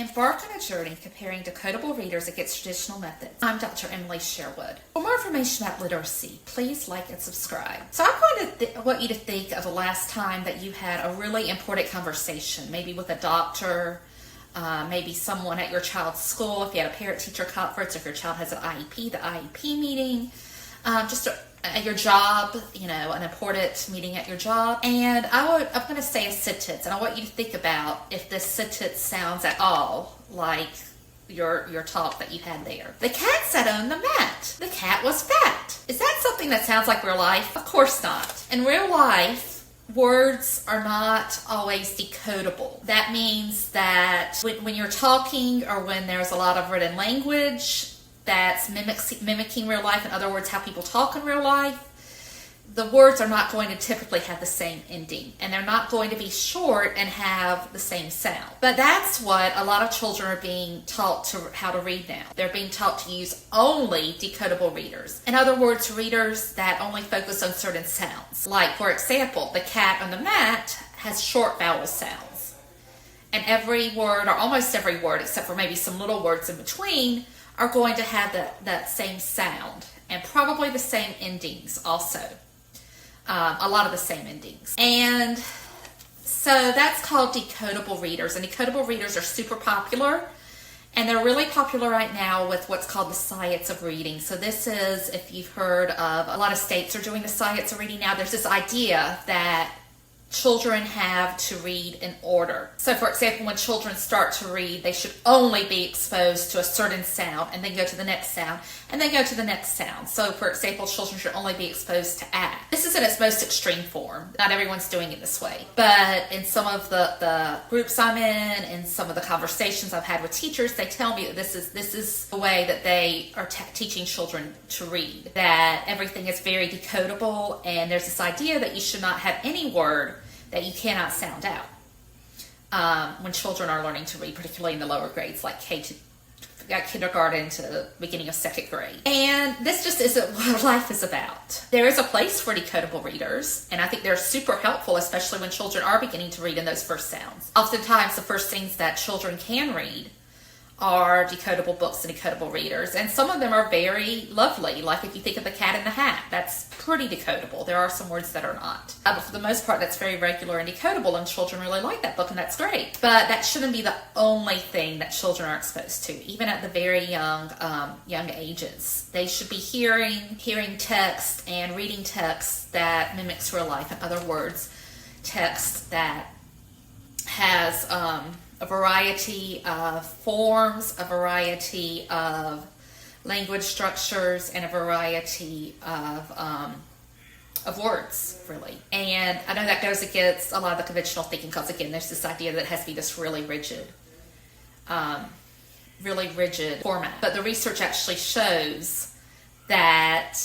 Embark on a journey comparing decodable readers against traditional methods. I'm Dr. Emily Sherwood. For more information about literacy, please like and subscribe. So I'm going to want you to think of the last time that you had a really important conversation, maybe with a doctor, maybe someone at your child's school, if you had a parent-teacher conference, if your child has an IEP, the IEP meeting, at your job, an important meeting at your job. And I'm going to say a sentence, and I want you to think about if this sentence sounds at all like your talk that you had there. The cat sat on the mat. The cat was fat. Is that something that sounds like real life? Of course not. In real life, words are not always decodable. That means that when you're talking or when there's a lot of written language that's mimicking real life, in other words, how people talk in real life, the words are not going to typically have the same ending, and they're not going to be short and have the same sound. But that's what a lot of children are being taught how to read now. They're being taught to use only decodable readers. In other words, readers that only focus on certain sounds. Like, for example, the cat on the mat has short vowel sounds. And every word, or almost every word, except for maybe some little words in between, are going to have that same sound, and probably the same endings also. A lot of the same endings. And so that's called decodable readers. And decodable readers are super popular. And they're really popular right now with what's called the science of reading. So this is, if you've heard of, a lot of states are doing the science of reading now. There's this idea that children have to read in order. So for example, when children start to read, they should only be exposed to a certain sound and then go to the next sound and then go to the next sound. So for example, children should only be exposed to A. This is in its most extreme form. Not everyone's doing it this way. But in some of the groups I'm in some of the conversations I've had with teachers, they tell me that this is the way that they are teaching children to read. That everything is very decodable, and there's this idea that you should not have any word that you cannot sound out when children are learning to read, particularly in the lower grades, like kindergarten to the beginning of second grade. And this just isn't what life is about. There is a place for decodable readers, and I think they're super helpful, especially when children are beginning to read in those first sounds. Oftentimes, the first things that children can read are decodable books and decodable readers, and some of them are very lovely. Like if you think of The Cat in the Hat, that's pretty decodable. There are some words that are not, but for the most part that's very regular and decodable, and children really like that book, and that's great. But that shouldn't be the only thing that children are exposed to, even at the very young ages. They should be hearing text and reading text that mimics real life. In other words, text that has a variety of forms, a variety of language structures, and a variety of words, really. And I know that goes against a lot of the conventional thinking, because again, there's this idea that it has to be this really rigid format. But the research actually shows that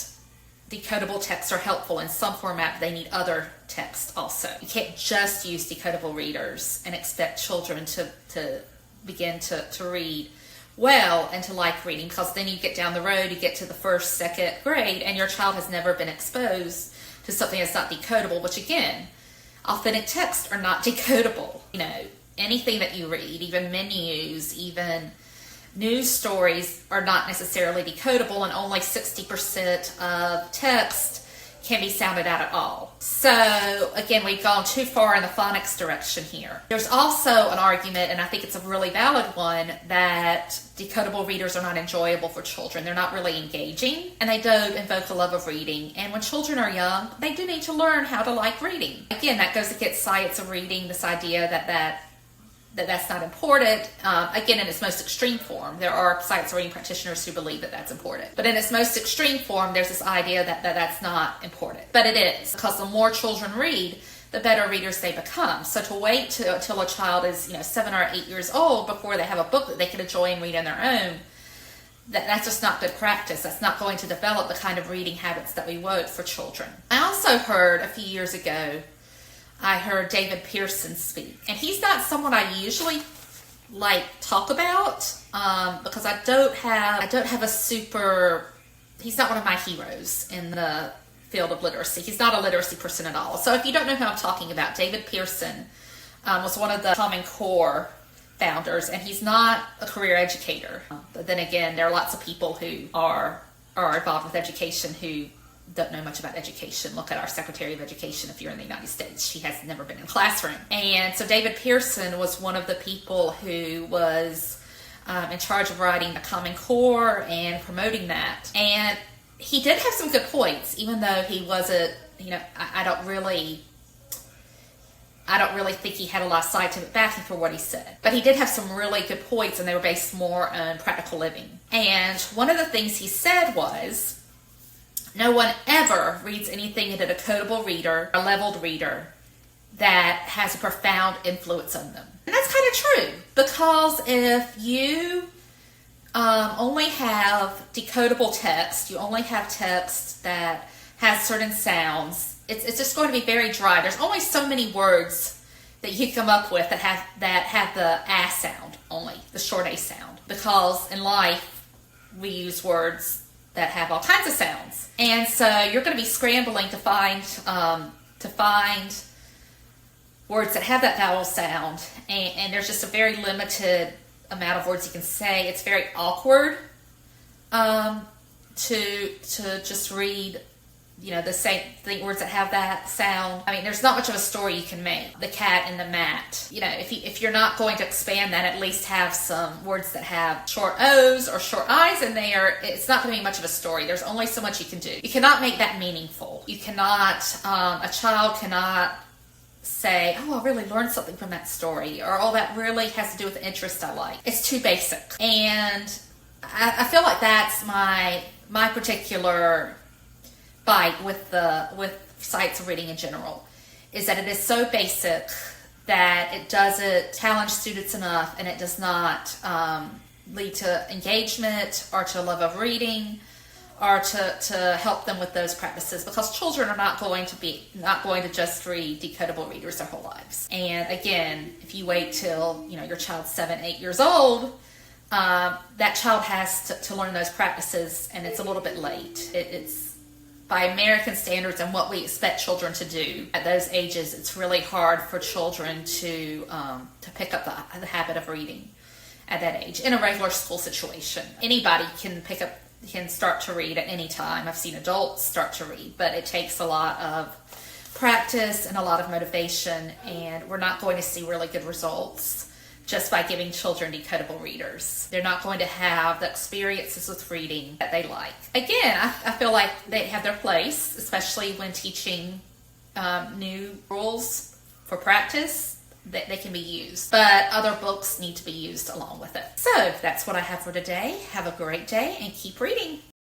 decodable texts are helpful in some format. They need other text also. You can't just use decodable readers and expect children to begin to read well and to like reading, because then you get down the road, you get to the first, second grade, and your child has never been exposed to something that's not decodable, which again, authentic texts are not decodable. Anything that you read, even menus, even news stories, are not necessarily decodable, and only 60% of text can be sounded out at all. So again, we've gone too far in the phonics direction here. There's also an argument, and I think it's a really valid one, that decodable readers are not enjoyable for children. They're not really engaging, and they don't invoke a love of reading. And when children are young, they do need to learn how to like reading. Again, that goes against science of reading, this idea that's not important. Again, in its most extreme form, there are science reading practitioners who believe that that's important. But in its most extreme form, there's this idea that that's not important. But it is, because the more children read, the better readers they become. So to wait till a child is 7 or 8 years old before they have a book that they can enjoy and read on their own, that's just not good practice. That's not going to develop the kind of reading habits that we want for children. I also heard a few years ago, I heard David Pearson speak, and he's not someone I usually talk about because I don't have a super. He's not one of my heroes in the field of literacy. He's not a literacy person at all. So if you don't know who I'm talking about, David Pearson was one of the Common Core founders, and he's not a career educator. But then again, there are lots of people who are involved with education who don't know much about education. Look at our Secretary of Education if you're in the United States. She has never been in a classroom. And so David Pearson was one of the people who was in charge of writing the Common Core and promoting that. And he did have some good points, even though he wasn't, I don't really think he had a lot of scientific backing for what he said. But he did have some really good points, and they were based more on practical living. And one of the things he said was, no one ever reads anything in a decodable reader, a leveled reader, that has a profound influence on them. And that's kind of true, because if you only have decodable text, you only have text that has certain sounds, it's just going to be very dry. There's only so many words that you can come up with that have the A sound only, the short A sound. Because in life, we use words that have all kinds of sounds. And so you're going to be scrambling to find words that have that vowel sound. And there's just a very limited amount of words you can say. It's very awkward to just read the same thing, words that have that sound. I mean, there's not much of a story you can make. The cat and the mat. If you're not going to expand that, at least have some words that have short O's or short I's in there. It's not going to be much of a story. There's only so much you can do. You cannot make that meaningful. You cannot, a child cannot say, oh, I really learned something from that story, or oh, that really has to do with the interest I like. It's too basic. And I feel like that's my particular bite with science of reading in general, is that it is so basic that it doesn't challenge students enough, and it does not lead to engagement or to a love of reading or to help them with those practices, because children are not going to just read decodable readers their whole lives. And again, if you wait till your child's 7, 8 years old, that child has to learn those practices, and it's a little bit late. It's by American standards and what we expect children to do at those ages, it's really hard for children to pick up the habit of reading at that age in a regular school situation. Anybody can start to read at any time. I've seen adults start to read, but it takes a lot of practice and a lot of motivation, and we're not going to see really good results just by giving children decodable readers. They're not going to have the experiences with reading that they like. Again, I feel like they have their place, especially when teaching new rules for practice, that they can be used. But other books need to be used along with it. So that's what I have for today. Have a great day and keep reading.